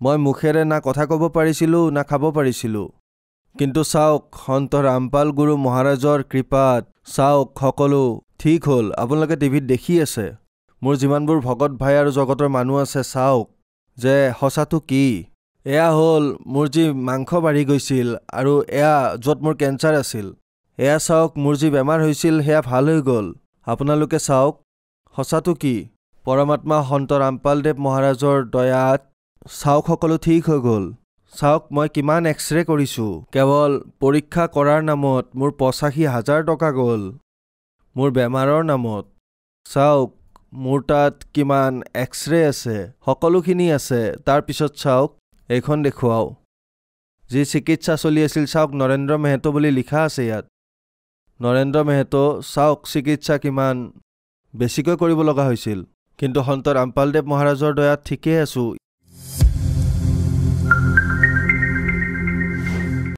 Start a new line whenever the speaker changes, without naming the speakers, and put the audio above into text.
মই মুখেৰে না কথা ক'ব পাৰিছিলোঁ না খাব পাৰিছিলোঁ কিন্তু চাওক সন্ত ৰামপাল গুৰু মহাৰাজৰ কৃপাত চাওক সকলো ঠিক হ'ল আপোনালোকে টিভিত দেখি আছে মোৰ যিমানবোৰ ভগত ভাই আৰু জগতৰ মানুহ আছে চাওক যে সঁচাটো কি এয়া হ'ল মোৰ যি মাংস বাঢ়ি গৈছিল আৰু এয়া য'ত মোৰ কেঞ্চাৰ আছিল এয়া চাওক মোৰ যি বেমাৰ হৈছিল সেয়া ভাল হৈ গ'ল আপোনালোকে চাওক সঁচাটো কি পৰমাত্মা সন্ত ৰামপালদেৱ মহাৰাজৰ দয়াত চাওক সকলো ঠিক হৈ গ'ল চাওক মই কিমান এক্সৰে কৰিছোঁ কেৱল পৰীক্ষা কৰাৰ নামত মোৰ ৮৫,০০০ টকা গ'ল মোৰ বেমাৰৰ নামত চাওক মোৰ তাত কিমান এক্সৰে আছে সকলোখিনি আছে তাৰ পিছত চাওক এইখন দেখুৱাও যি চিকিৎসা চলি আছিল চাওক নৰেন্দ্ৰ মেহতো বুলি লিখা আছে ইয়াত নৰেন্দ্ৰ মেহতো চাওক চিকিৎসা কিমান বেছিকৈ কৰিব লগা হৈছিল কিন্তু সন্ত ৰামপালদেৱ মহাৰাজৰ দয়াত ঠিকেই আছোঁ